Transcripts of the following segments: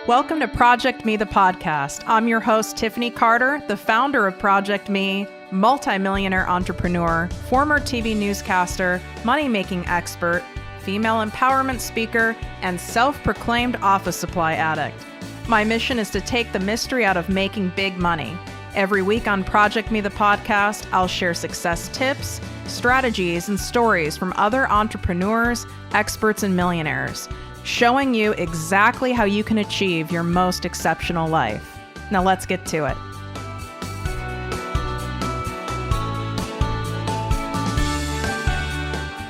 Welcome to ProjectME the Podcast. I'm your host, Tiffany Carter, the founder of ProjectME, multi-millionaire entrepreneur, former TV newscaster, money-making expert, female empowerment speaker, and self-proclaimed office supply addict. My mission is to take the mystery out of making big money. Every week on ProjectME the Podcast, I'll share success tips, strategies, and stories from other entrepreneurs, experts, and millionaires, showing you exactly how you can achieve your most exceptional life. Now let's get to it.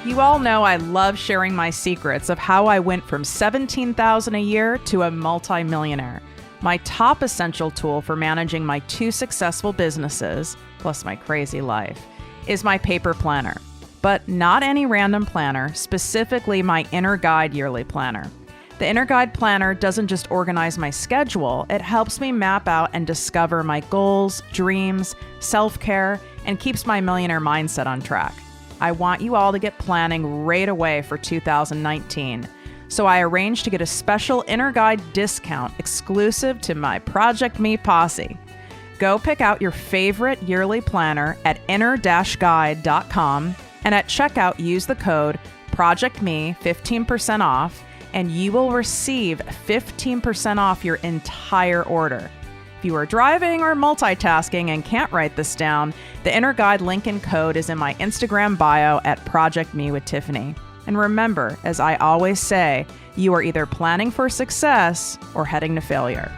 You all know I love sharing my secrets of how I went from $17,000 a year to a multi-millionaire. My top essential tool for managing my two successful businesses, plus my crazy life, is my paper planner. But not any random planner, specifically my Inner Guide yearly planner. The Inner Guide planner doesn't just organize my schedule, it helps me map out and discover my goals, dreams, self-care, and keeps my millionaire mindset on track. I want you all to get planning right away for 2019. So I arranged to get a special Inner Guide discount exclusive to my ProjectME posse. Go pick out your favorite yearly planner at inner-guide.com. And at checkout, use the code ProjectME 15% off, and you will receive 15% off your entire order. If you are driving or multitasking and can't write this down, the Inner Guide link and code is in my Instagram bio at ProjectME with Tiffany. And remember, as I always say, you are either planning for success or heading to failure.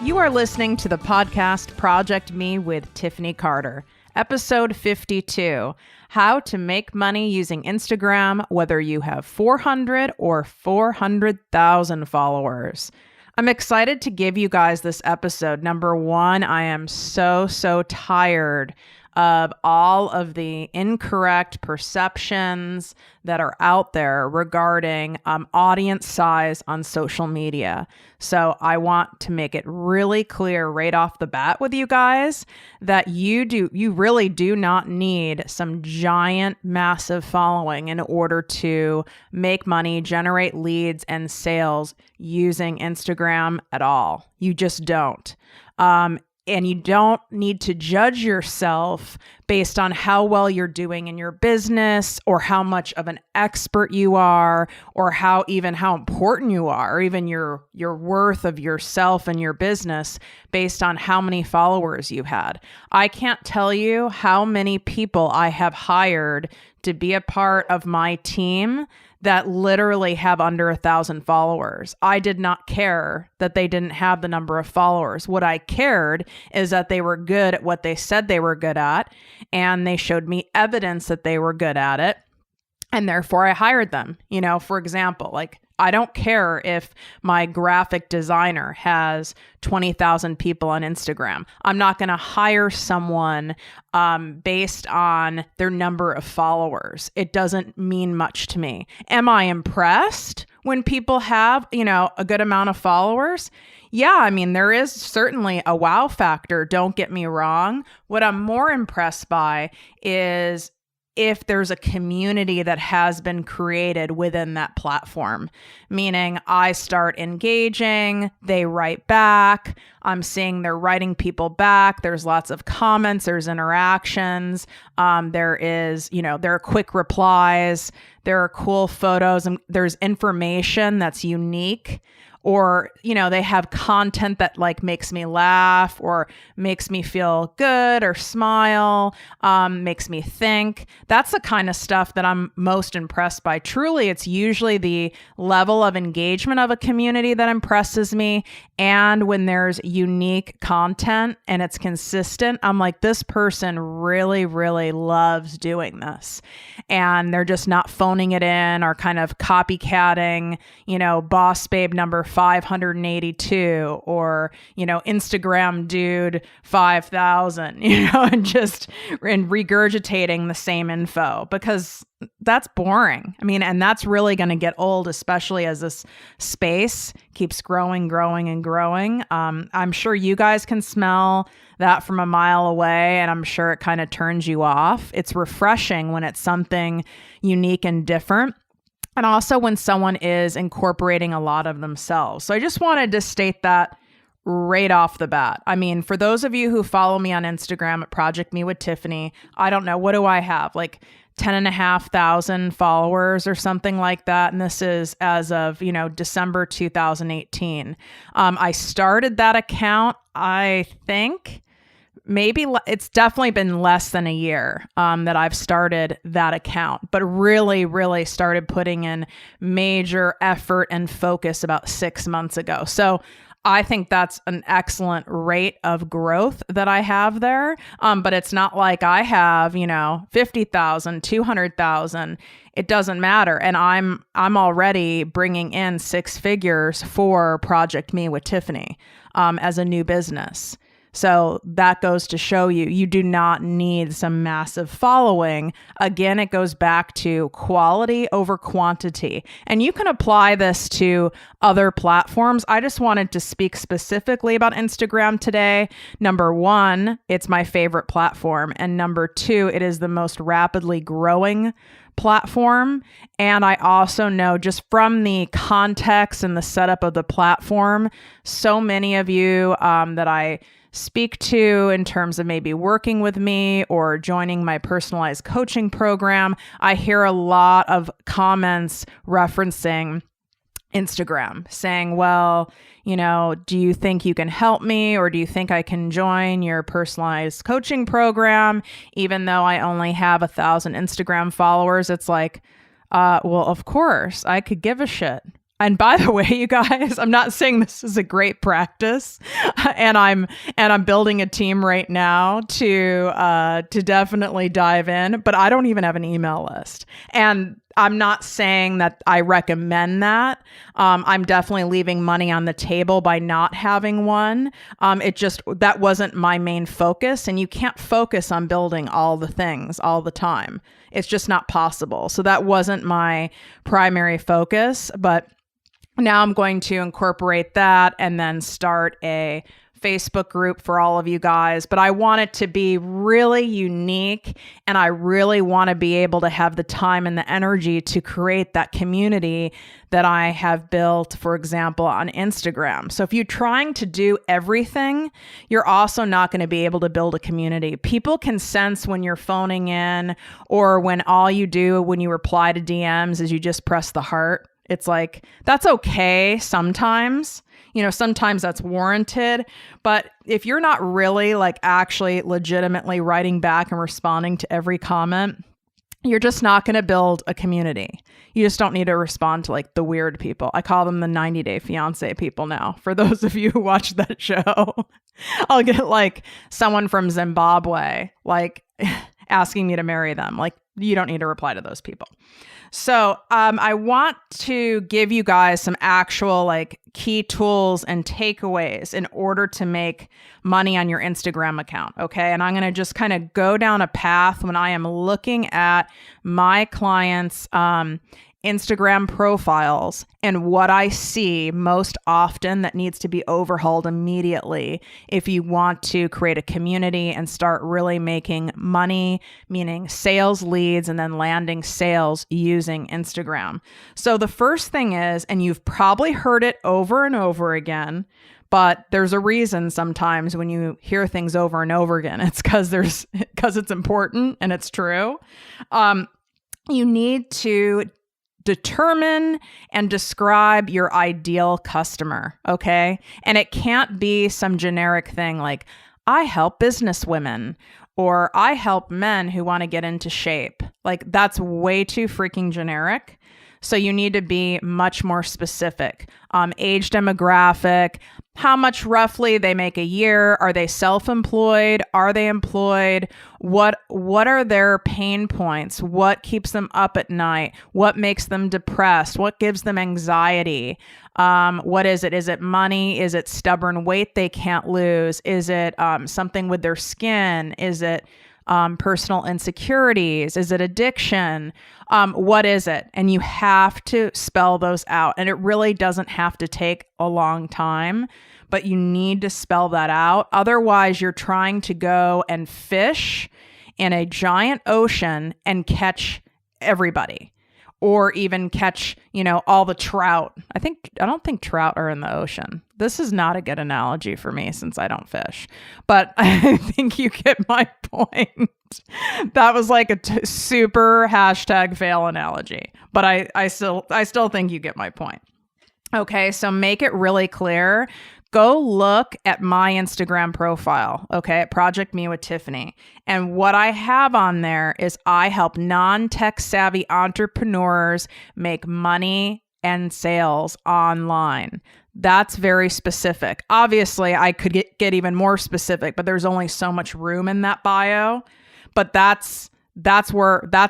You are listening to the podcast ProjectME with Tiffany Carter, episode 52, How to Make Money Using Instagram, whether you have 400 or 400,000 followers. I'm excited to give you guys this episode. Number one, I am so tired of all of the incorrect perceptions that are out there regarding audience size on social media. So I want to make it really clear right off the bat with you guys that you really do not need some giant, massive following in order to make money, generate leads and sales using Instagram at all. You just don't. And you don't need to judge yourself based on how well you're doing in your business or how much of an expert you are or how important you are or even your worth of yourself and your business based on how many followers you had. I can't tell you how many people I have hired to be a part of my team that literally have under 1,000 followers. I did not care that they didn't have the number of followers. What I cared is that they were good at what they said they were good at, and they showed me evidence that they were good at it, and therefore I hired them. You know, for example, I don't care if my graphic designer has 20,000 people on Instagram. I'm not going to hire someone based on their number of followers. It doesn't mean much to me. Am I impressed when people have, a good amount of followers? Yeah, I mean, there is certainly a wow factor. Don't get me wrong. What I'm more impressed by is if there's a community that has been created within that platform, meaning I start engaging, they write back, I'm seeing they're writing people back, there's lots of comments, there's interactions, there are quick replies, there are cool photos, and there's information that's unique. Or, they have content that makes me laugh or makes me feel good or smile, makes me think. That's the kind of stuff that I'm most impressed by. Truly, it's usually the level of engagement of a community that impresses me. And when there's unique content and it's consistent, I'm like, this person really, really loves doing this. And they're just not phoning it in or kind of copycatting, boss babe number 582 or, Instagram dude 5,000, and regurgitating the same info because that's boring. I mean, and that's really going to get old, especially as this space keeps growing and growing. I'm sure you guys can smell that from a mile away, and I'm sure it kind of turns you off. It's refreshing when it's something unique and different. and also when someone is incorporating a lot of themselves. So I just wanted to state that right off the bat. I mean, for those of you who follow me on Instagram at ProjectME with Tiffany, I don't know, what do I have? Like 10,500 followers or something like that. And this is as of, December 2018. I started that account, I think, maybe it's definitely been less than a year that I've started that account, but really, really started putting in major effort and focus about 6 months ago. So I think that's an excellent rate of growth that I have there. But it's not like I have, 50,000, 200,000. It doesn't matter. And I'm already bringing in 6 figures for ProjectME with Tiffany as a new business. So that goes to show you do not need some massive following. Again, it goes back to quality over quantity. And you can apply this to other platforms. I just wanted to speak specifically about Instagram today. Number 1, it's my favorite platform. And number 2, it is the most rapidly growing platform. And I also know just from the context and the setup of the platform, so many of you that I speak to in terms of maybe working with me or joining my personalized coaching program, I hear a lot of comments referencing Instagram saying, well, do you think you can help me, or do you think I can join your personalized coaching program even though I only have 1,000 Instagram followers? It's like, well, of course, I could give a shit. And by the way, you guys, I'm not saying this is a great practice, and I'm building a team right now to definitely dive in, but I don't even have an email list. And I'm not saying that I recommend that. I'm definitely leaving money on the table by not having one. That wasn't my main focus, and you can't focus on building all the things all the time. It's just not possible. So that wasn't my primary focus, but now I'm going to incorporate that and then start a Facebook group for all of you guys. But I want it to be really unique, and I really want to be able to have the time and the energy to create that community that I have built, for example, on Instagram. So if you're trying to do everything, you're also not going to be able to build a community. People can sense when you're phoning in, or when all you do when you reply to DMs is you just press the heart. It's like, that's okay sometimes, sometimes that's warranted. But if you're not really actually legitimately writing back and responding to every comment, you're just not going to build a community. You just don't need to respond to the weird people. I call them the 90-day fiance people now. For those of you who watch that show, I'll get someone from Zimbabwe, asking me to marry them. You don't need to reply to those people. So I want to give you guys some actual key tools and takeaways in order to make money on your Instagram account. Okay. And I'm going to just kind of go down a path when I am looking at my clients' Instagram profiles and what I see most often that needs to be overhauled immediately if you want to create a community and start really making money, meaning sales leads and then landing sales using Instagram. So the first thing is, and you've probably heard it over and over again, but there's a reason sometimes when you hear things over and over again, it's because it's important and it's true. You need to determine and describe your ideal customer, okay? And it can't be some generic thing like, I help business women, or I help men who want to get into shape. That's way too freaking generic. So you need to be much more specific. Age demographic, how much roughly they make a year. Are they self-employed? Are they employed? What are their pain points? What keeps them up at night? What makes them depressed? What gives them anxiety? What is it? Is it money? Is it stubborn weight they can't lose? Is it something with their skin? Is it personal insecurities? Is it addiction? What is it? And you have to spell those out. And it really doesn't have to take a long time, but you need to spell that out. Otherwise, you're trying to go and fish in a giant ocean and catch everybody. or even catch, all the trout. I don't think trout are in the ocean. This is not a good analogy for me since I don't fish, but I think you get my point. That was like a super #fail analogy, but I still think you get my point. Okay, so make it really clear. Go look at my Instagram profile, okay, at ProjectME with Tiffany. And what I have on there is I help non-tech savvy entrepreneurs make money and sales online. That's very specific. Obviously, I could get even more specific, but there's only so much room in that bio. But that's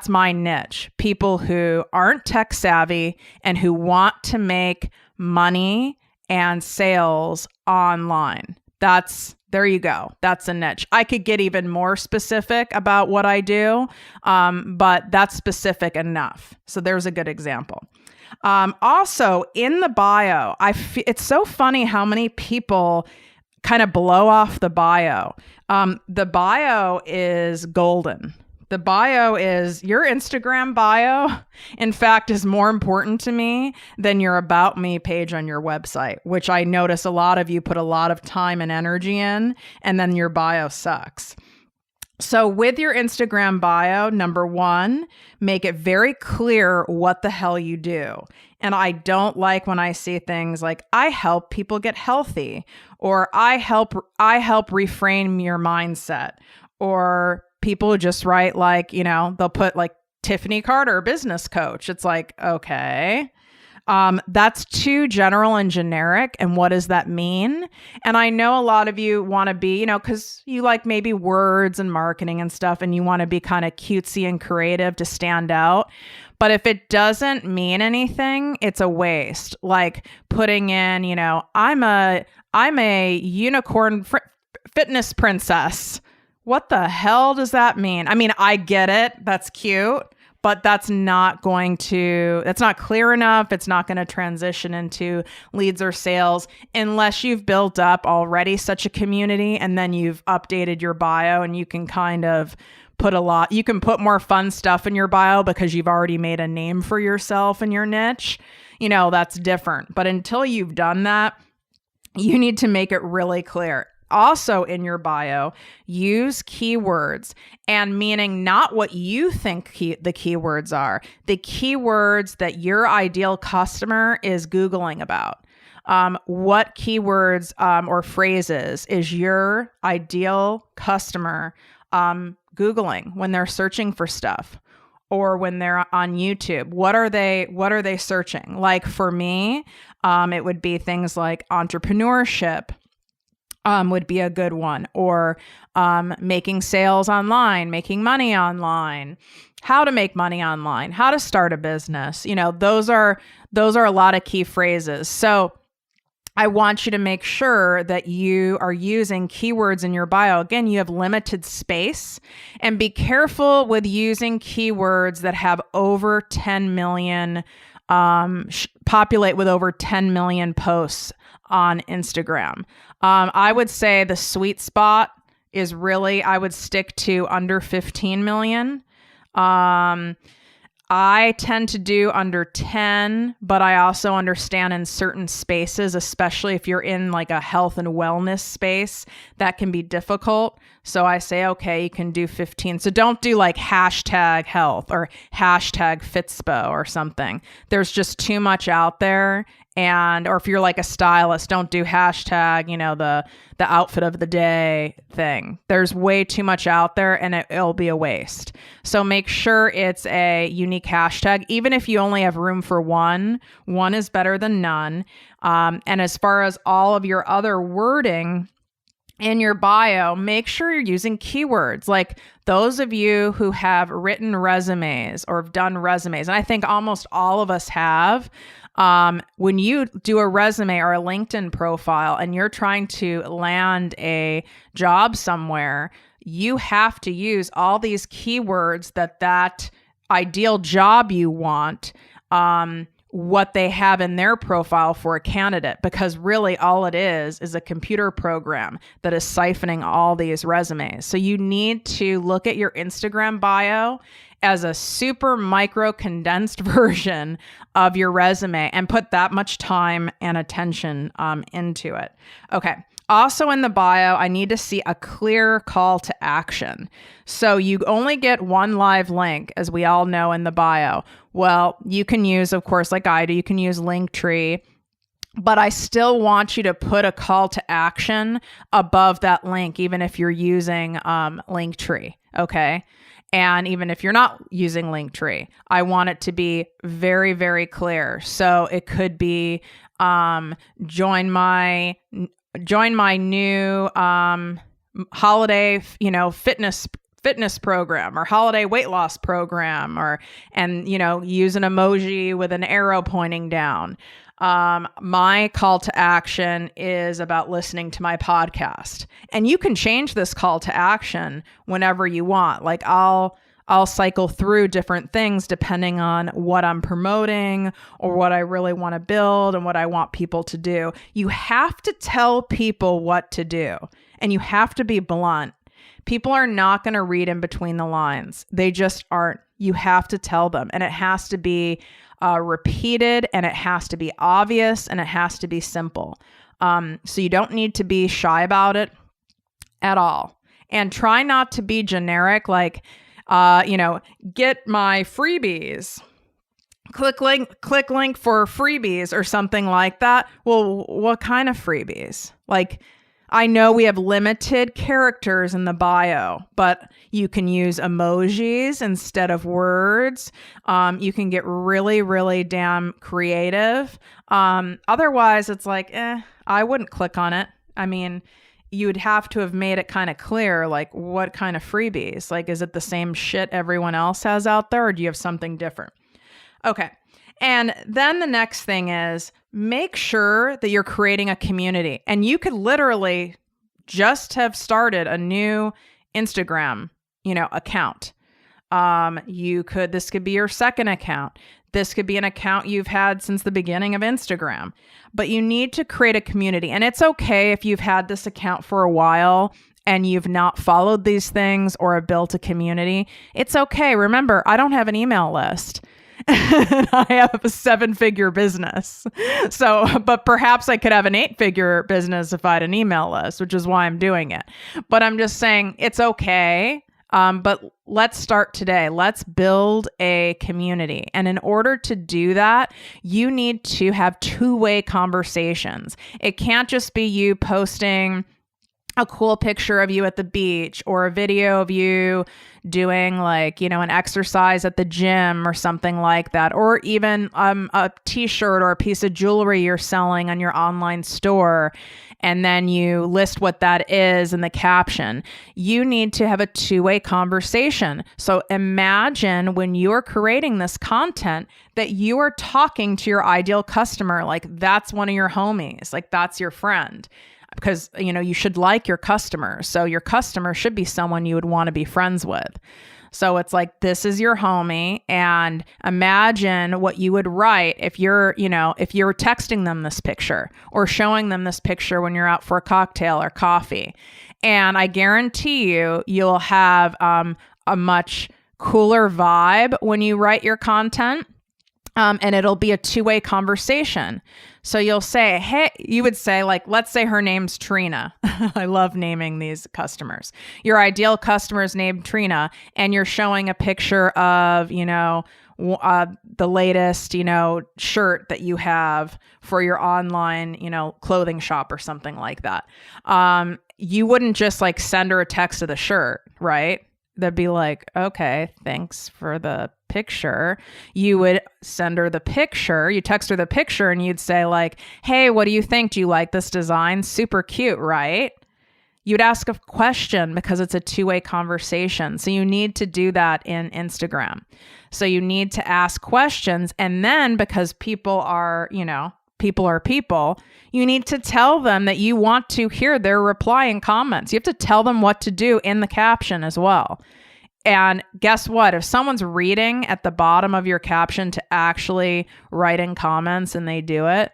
my niche. People who aren't tech savvy and who want to make money and sales online. There you go. That's a niche. I could get even more specific about what I do, but that's specific enough. So there's a good example. Also, in the bio, it's so funny how many people kind of blow off the bio. The bio is golden. The bio is your Instagram bio, in fact, is more important to me than your About Me page on your website, which I notice a lot of you put a lot of time and energy in, and then your bio sucks. So with your Instagram bio, number one, make it very clear what the hell you do. And I don't like when I see things like, I help people get healthy, or I help reframe your mindset, or people just write like, they'll put like Tiffany Carter, business coach. It's like, okay, that's too general and generic. And what does that mean? And I know a lot of you want to be, because you like maybe words and marketing and stuff, and you want to be kind of cutesy and creative to stand out. But if it doesn't mean anything, it's a waste. Like putting in, I'm a unicorn fitness princess. What the hell does that mean? I mean, I get it. That's cute, but that's not clear enough. It's not going to transition into leads or sales unless you've built up already such a community, and then you've updated your bio, and you can kind of you can put more fun stuff in your bio because you've already made a name for yourself in your niche. That's different. But until you've done that, you need to make it really clear. Also in your bio, use keywords, and meaning not what you think the keywords are, the keywords that your ideal customer is Googling about. What keywords or phrases is your ideal customer Googling when they're searching for stuff, or when they're on YouTube? What are they searching? Like for me, it would be things like entrepreneurship, would be a good one, or making sales online, making money online, how to make money online, how to start a business. Those are a lot of key phrases. So I want you to make sure that you are using keywords in your bio. Again, you have limited space, and be careful with using keywords that have over 10 million, populate with over 10 million posts on Instagram. I would say the sweet spot is really, I would stick to under 15 million. I tend to do under 10, but I also understand in certain spaces, especially if you're in like a health and wellness space, that can be difficult. So I say, okay, you can do 15. So don't do like #health or #Fitspo or something. There's just too much out there. Or if you're like a stylist, don't do #, the outfit of the day thing. There's way too much out there, and it'll be a waste. So make sure it's a unique hashtag. Even if you only have room for one is better than none. And as far as all of your other wording in your bio, make sure you're using keywords. Like those of you who have written resumes or have done resumes, and I think almost all of us have, when you do a resume or a LinkedIn profile and you're trying to land a job somewhere, you have to use all these keywords that ideal job you want, what they have in their profile for a candidate, because really all it is a computer program that is siphoning all these resumes. So you need to look at your Instagram bio as a super micro condensed version of your resume and put that much time and attention into it. Okay. Also in the bio, I need to see a clear call to action. So you only get one live link, as we all know, in the bio. Well, you can use, of course, like I do, you can use Linktree, but I still want you to put a call to action above that link, even if you're using Linktree, okay? And even if you're not using Linktree, I want it to be very, very clear. So it could be join my new holiday, fitness program or holiday weight loss program, and use an emoji with an arrow pointing down. My call to action is about listening to my podcast, and you can change this call to action whenever you want. Like I'll cycle through different things depending on what I'm promoting or what I really want to build and what I want people to do. You have to tell people what to do, and you have to be blunt. People are not going to read in between the lines. They just aren't. You have to tell them, and it has to be repeated, and it has to be obvious, and it has to be simple. So you don't need to be shy about it at all. And try not to be generic, like, get my freebies. Click link for freebies or something like that. Well, what kind of freebies? Like, I know we have limited characters in the bio, but you can use emojis instead of words. You can get really, really damn creative. Otherwise, it's like, I wouldn't click on it. I mean, you'd have to have made it kind of clear, like, what kind of freebies? Like, is it the same shit everyone else has out there, or do you have something different? Okay. And then the next thing is make sure that you're creating a community. And you could literally just have started a new Instagram, account. This could be your second account. This could be an account you've had since the beginning of Instagram, but you need to create a community. And it's okay if you've had this account for a while and you've not followed these things or have built a community. It's okay. Remember, I don't have an email list. I have a 7-figure business. But perhaps I could have an 8-figure business if I had an email list, which is why I'm doing it. But I'm just saying it's okay. But let's start today. Let's build a community. And in order to do that, you need to have two-way conversations. It can't just be you posting a cool picture of you at the beach or a video of you doing an exercise at the gym or something like that, or even a t-shirt or a piece of jewelry you're selling on your online store. And then you list what that is in the caption. You need to have a two-way conversation. So imagine when you're creating this content that you are talking to your ideal customer, like that's one of your homies, like that's your friend. Because, you should like your customer. So your customer should be someone you would want to be friends with. So it's like, this is your homie. And imagine what you would write if you're texting them this picture or showing them this picture when you're out for a cocktail or coffee. And I guarantee you'll have a much cooler vibe when you write your content. And it'll be a two-way conversation. So you'll say, hey, you would say, like, let's say her name's Trina. I love naming these customers. Your ideal customer is named Trina, and you're showing a picture of, the latest, shirt that you have for your online, clothing shop or something like that. You wouldn't just send her a text of the shirt, right? They'd be like, okay, thanks for the picture. You would send her the picture, you text her the picture, and you'd say hey, what do you think? Do you like this design? Super cute, right? You'd ask a question because it's a two-way conversation. So you need to do that in Instagram. So you need to ask questions. And then because people are people, you need to tell them that you want to hear their reply and comments. You have to tell them what to do in the caption as well. And guess what? If someone's reading at the bottom of your caption to actually write in comments and they do it,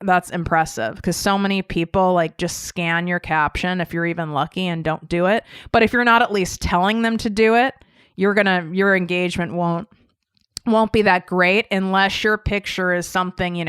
that's impressive, because so many people just scan your caption if you're even lucky and don't do it. But if you're not at least telling them to do it, your engagement won't be that great unless your picture is something,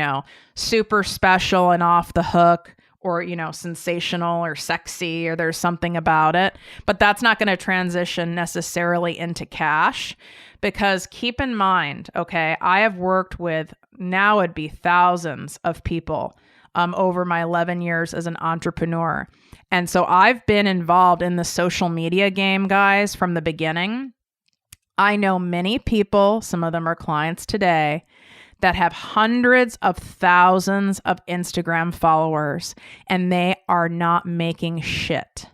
super special and off the hook, or, sensational or sexy, or there's something about it. But that's not going to transition necessarily into cash, because keep in mind, okay, I have worked with, now it'd be thousands of people over my 11 years as an entrepreneur. And so I've been involved in the social media game, guys, from the beginning. I know many people, some of them are clients today, that have hundreds of thousands of Instagram followers, and they are not making shit.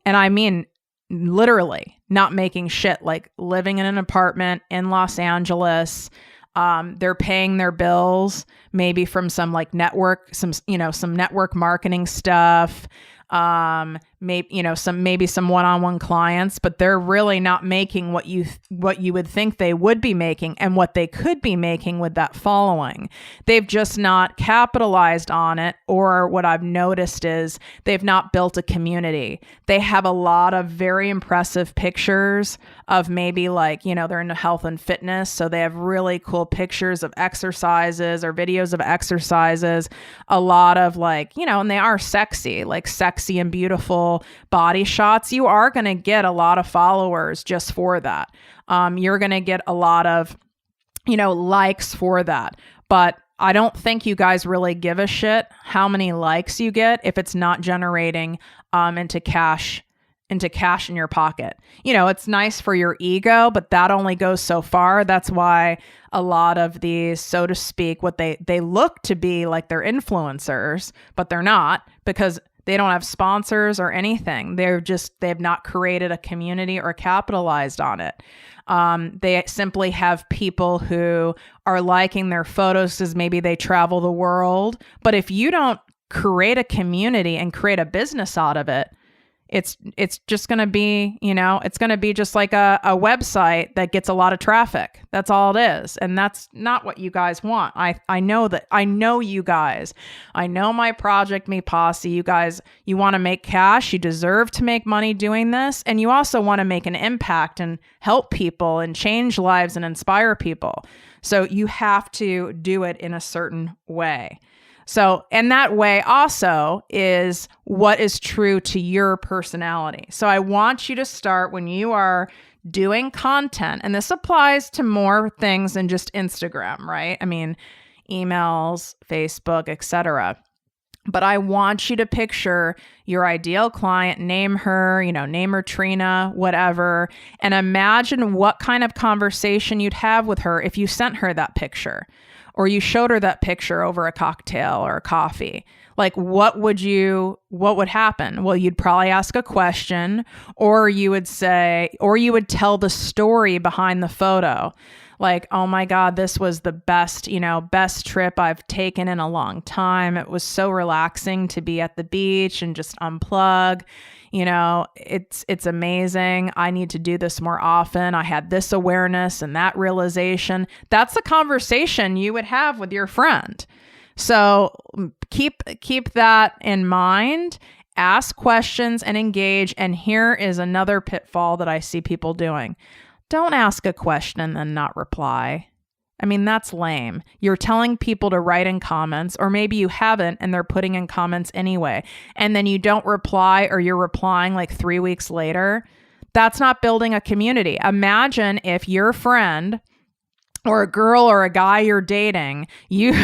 And I mean, literally not making shit, like living in an apartment in Los Angeles. They're paying their bills, maybe from some like network, some network marketing stuff. Maybe some one-on-one clients, but they're really not making what you would think they would be making and what they could be making with that following. They've just not capitalized on it, or what I've noticed is they've not built a community. They have a lot of very impressive pictures of maybe like, they're into health and fitness, so they have really cool pictures of exercises or videos of exercises, a lot of like, and they are sexy and beautiful body shots. You are going to get a lot of followers just for that. You're going to get a lot of, likes for that. But I don't think you guys really give a shit how many likes you get if it's not generating into cash in your pocket. It's nice for your ego, but that only goes so far. That's why a lot of these, so to speak, what they look to be like they're influencers, but they're not, because they don't have sponsors or anything. They've not created a community or capitalized on it. They simply have people who are liking their photos because maybe they travel the world. But if you don't create a community and create a business out of it, it's just going to be, it's going to be just like a website that gets a lot of traffic. That's all it is. And that's not what you guys want. I know that. I know you guys. I know my ProjectME posse. You guys, you want to make cash. You deserve to make money doing this. And you also want to make an impact and help people and change lives and inspire people. So you have to do it in a certain way. So, and that way also is what is true to your personality. So I want you to start when you are doing content, and this applies to more things than just Instagram, right? I mean, emails, Facebook, etc. But I want you to picture your ideal client, name her Trina, whatever, and imagine what kind of conversation you'd have with her if you sent her that picture, or you showed her that picture over a cocktail or a coffee. Like, what would happen? Well, you'd probably ask a question, or you would tell the story behind the photo. Like, oh my God, this was the best trip I've taken in a long time. It was so relaxing to be at the beach and just unplug. It's amazing. I need to do this more often. I had this awareness and that realization. That's a conversation you would have with your friend. So keep that in mind. Ask questions and engage. And here is another pitfall that I see people doing. Don't ask a question and then not reply. I mean, that's lame. You're telling people to write in comments, or maybe you haven't and they're putting in comments anyway. And then you don't reply, or you're replying like 3 weeks later. That's not building a community. Imagine if your friend or a girl or a guy you're dating, you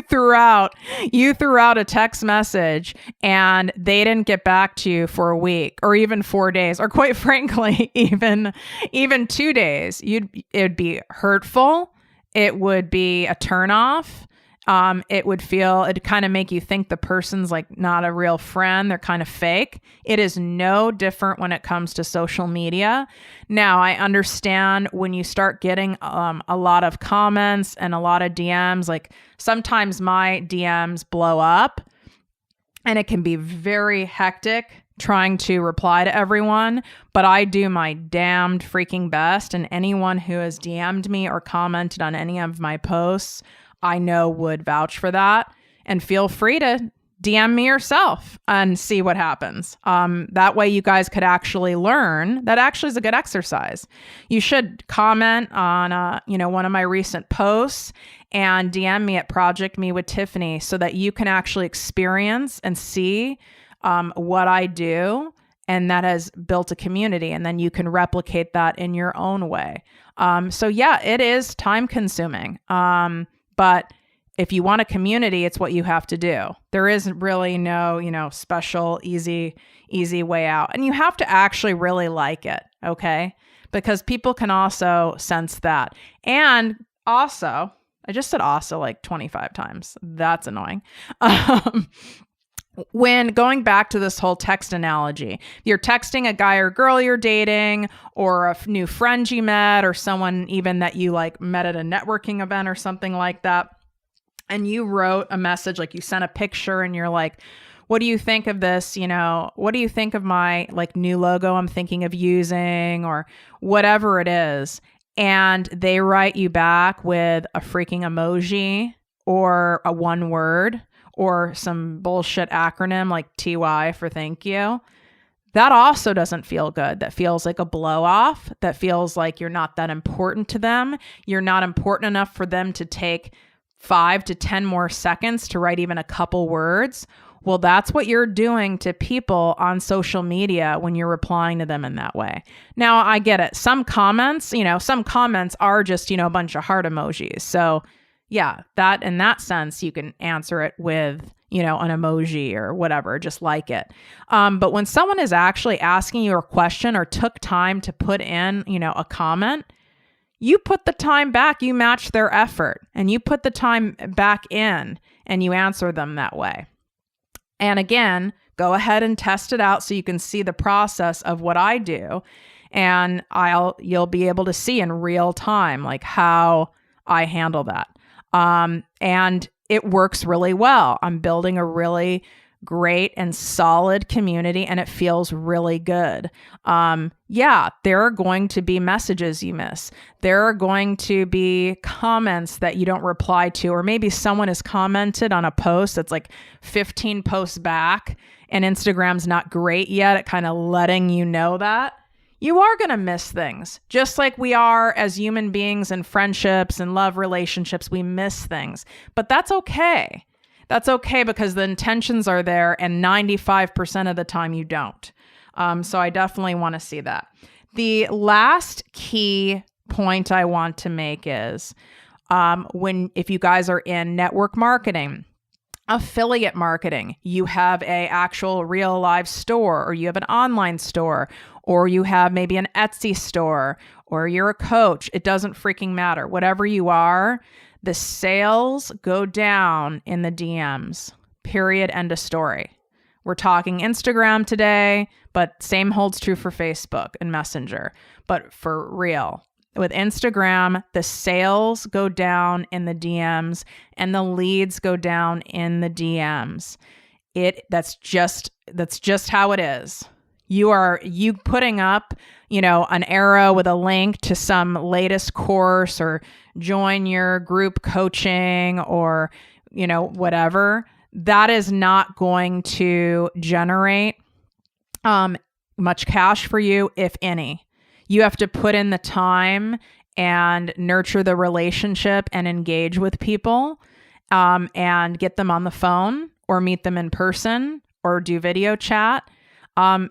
threw out a text message and they didn't get back to you for a week, or even 4 days, or quite frankly, even 2 days. It'd be hurtful. It would be a turnoff. It'd kind of make you think the person's like not a real friend. They're kind of fake. It is no different when it comes to social media. Now, I understand when you start getting a lot of comments and a lot of DMs, like sometimes my DMs blow up and it can be very hectic trying to reply to everyone, but I do my damned freaking best. And anyone who has DM'd me or commented on any of my posts, I know would vouch for that. And feel free to DM me yourself and see what happens. That way you guys could actually learn. That actually is a good exercise. You should comment on, one of my recent posts and DM me at ProjectME with Tiffany so that you can actually experience and see what I do. And that has built a community, and then you can replicate that in your own way. So yeah, it is time consuming. But if you want a community, it's what you have to do. There is really no, special, easy way out. And you have to actually really like it, okay? Because people can also sense that. And also, I just said also like 25 times. That's annoying. When going back to this whole text analogy, you're texting a guy or girl you're dating, or a new friend you met, or someone even that you like met at a networking event or something like that. And you wrote a message, like you sent a picture and you're like, what do you think of this? What do you think of my like new logo I'm thinking of using, or whatever it is? And they write you back with a freaking emoji or a one word or some bullshit acronym like TY for thank you. That also doesn't feel good. That feels like a blow off. That feels like you're not that important to them. You're not important enough for them to take 5 to 10 more seconds to write even a couple words. Well, that's what you're doing to people on social media when you're replying to them in that way. Now, I get it. Some comments are just, a bunch of heart emojis. So yeah, that in that sense, you can answer it with, an emoji or whatever, just like it. But when someone is actually asking you a question or took time to put in, a comment, you put the time back, you match their effort, and you put the time back in and you answer them that way. And again, go ahead and test it out so you can see the process of what I do. And you'll be able to see in real time, like how I handle that. And it works really well. I'm building a really great and solid community, and it feels really good. Yeah, there are going to be messages you miss. There are going to be comments that you don't reply to, or maybe someone has commented on a post that's like 15 posts back and Instagram's not great yet at kind of letting you know that. You are going to miss things, just like we are as human beings in friendships and love relationships. We miss things, but that's okay. That's okay because the intentions are there, and 95% of the time you don't. So I definitely want to see that. The last key point I want to make is if you guys are in network marketing, affiliate marketing, you have a actual real live store, or you have an online store, or you have maybe an Etsy store, or you're a coach. It doesn't freaking matter. Whatever you are, the sales go down in the DMs, period, end of story. We're talking Instagram today, but same holds true for Facebook and Messenger. But for real, with Instagram, the sales go down in the DMs and the leads go down in the DMs. That's just how it is. You putting up, an arrow with a link to some latest course, or join your group coaching, or, whatever, that is not going to generate much cash for you, if any. You have to put in the time and nurture the relationship and engage with people, and get them on the phone or meet them in person or do video chat.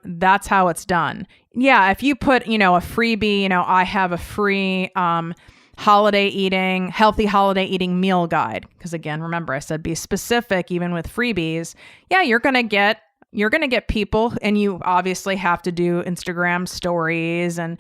That's how it's done. Yeah. If you put, a freebie, I have a free, healthy holiday eating meal guide. Cause again, remember I said, be specific even with freebies. Yeah. You're going to get people, and you obviously have to do Instagram stories and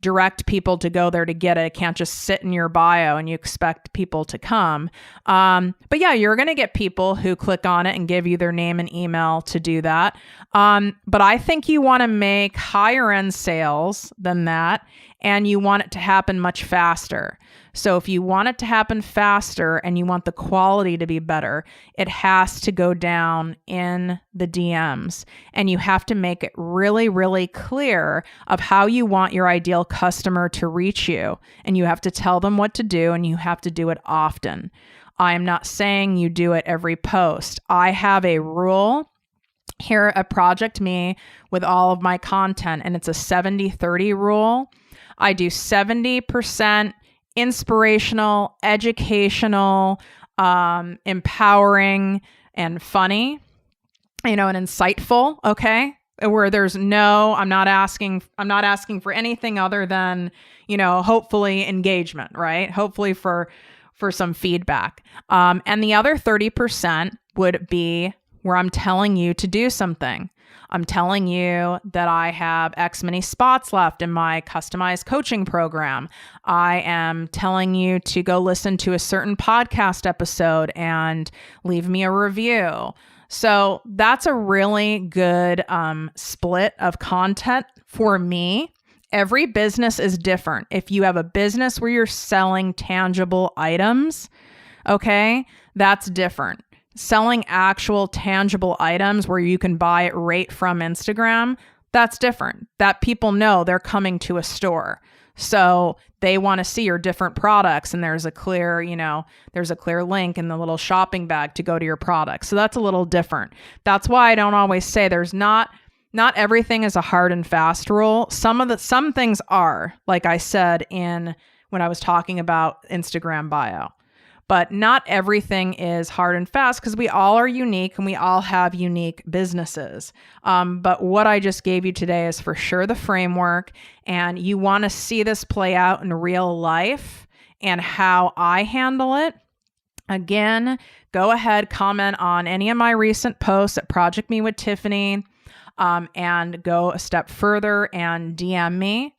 direct people to go there to get it. It can't just sit in your bio and you expect people to come. But yeah, you're going to get people who click on it and give you their name and email to do that. But I think you want to make higher end sales than that, and you want it to happen much faster. So if you want it to happen faster and you want the quality to be better, it has to go down in the DMs, and you have to make it really, really clear of how you want your ideal customer to reach you. And you have to tell them what to do, and you have to do it often. I am not saying you do it every post. I have a rule here at ProjectME with all of my content, and it's a 70-30 rule. I do 70% inspirational, educational, empowering, and funny, and insightful, okay? Where there's I'm not asking for anything other than, hopefully engagement, right? Hopefully for some feedback. And the other 30% would be where I'm telling you to do something. I'm telling you that I have X many spots left in my customized coaching program. I am telling you to go listen to a certain podcast episode and leave me a review. So that's a really good split of content for me. Every business is different. If you have a business where you're selling tangible items, okay, that's different. Selling actual tangible items where you can buy it right from Instagram, that's different. That people know they're coming to a store. So they want to see your different products, and there's a clear link in the little shopping bag to go to your products. So that's a little different. That's why I don't always say there's not everything is a hard and fast rule. Some things are, like I said when I was talking about Instagram bio. But not everything is hard and fast because we all are unique and we all have unique businesses. But what I just gave you today is for sure the framework, and you want to see this play out in real life and how I handle it. Again, go ahead, comment on any of my recent posts at ProjectME with Tiffany, and go a step further and DM me.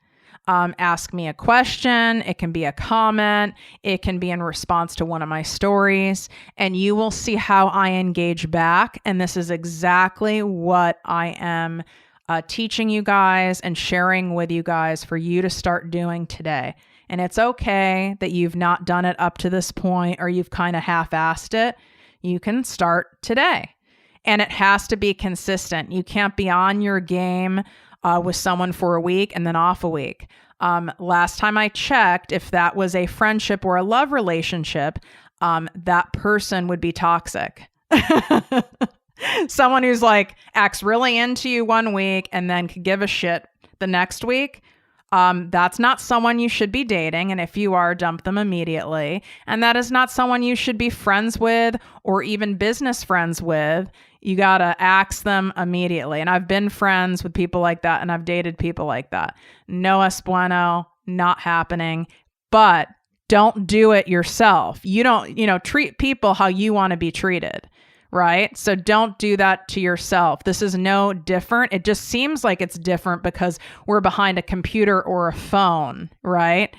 Ask me a question. It can be a comment. It can be in response to one of my stories, and you will see how I engage back. And this is exactly what I am teaching you guys and sharing with you guys for you to start doing today. And it's okay that you've not done it up to this point or you've kind of half-assed it. You can start today. And it has to be consistent. You can't be on your game with someone for a week and then off a week. Last time I checked, if that was a friendship or a love relationship, that person would be toxic. Someone who's acts really into you one week and then could give a shit the next week. That's not someone you should be dating. And if you are, dump them immediately. And that is not someone you should be friends with or even business friends with. You got to axe them immediately. And I've been friends with people like that, and I've dated people like that. No es bueno, not happening. But don't do it yourself. You don't, treat people how you want to be treated, right? So don't do that to yourself. This is no different. It just seems like it's different because we're behind a computer or a phone, right?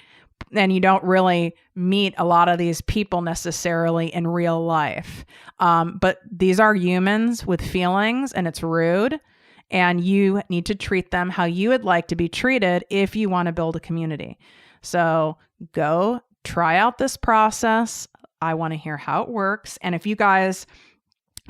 And you don't really meet a lot of these people necessarily in real life. But these are humans with feelings, and it's rude. And you need to treat them how you would like to be treated if you want to build a community. So go try out this process. I want to hear how it works. And if you guys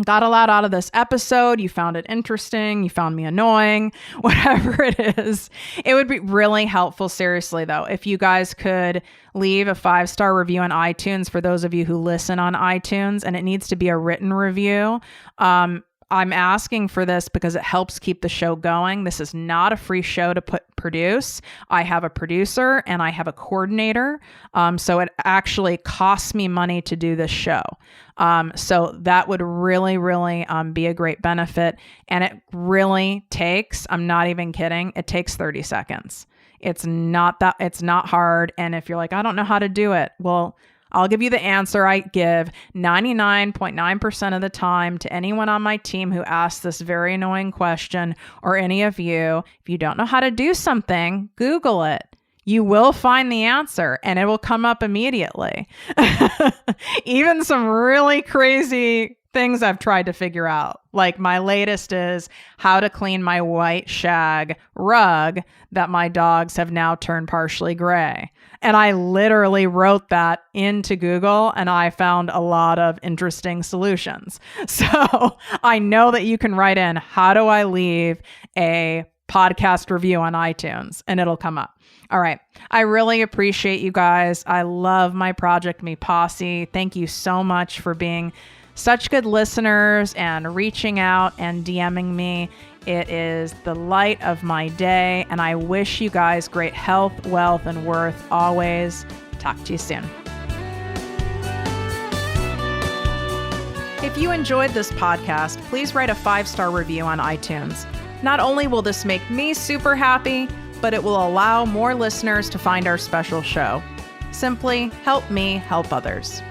got a lot out of this episode, you found it interesting, you found me annoying, whatever it is, it would be really helpful, seriously though, if you guys could leave a 5-star review on iTunes for those of you who listen on iTunes, and it needs to be a written review. I'm asking for this because it helps keep the show going. This is not a free show to produce. I have a producer and I have a coordinator. So it actually costs me money to do this show. So that would really, really be a great benefit. And it really takes, I'm not even kidding, it takes 30 seconds. It's not hard. And if you're like, I don't know how to do it, well, I'll give you the answer I give 99.9% of the time to anyone on my team who asks this very annoying question, or any of you. If you don't know how to do something, Google it. You will find the answer and it will come up immediately. Even some really crazy things I've tried to figure out. Like my latest is how to clean my white shag rug that my dogs have now turned partially gray. And I literally wrote that into Google and I found a lot of interesting solutions. So I know that you can write in, how do I leave a podcast review on iTunes and it'll come up. All right. I really appreciate you guys. I love my ProjectME posse. Thank you so much for being such good listeners and reaching out and DMing me. It is the light of my day, and I wish you guys great health, wealth, and worth always. Talk to you soon. If you enjoyed this podcast, please write a 5-star review on iTunes. Not only will this make me super happy, but it will allow more listeners to find our special show. Simply help me help others.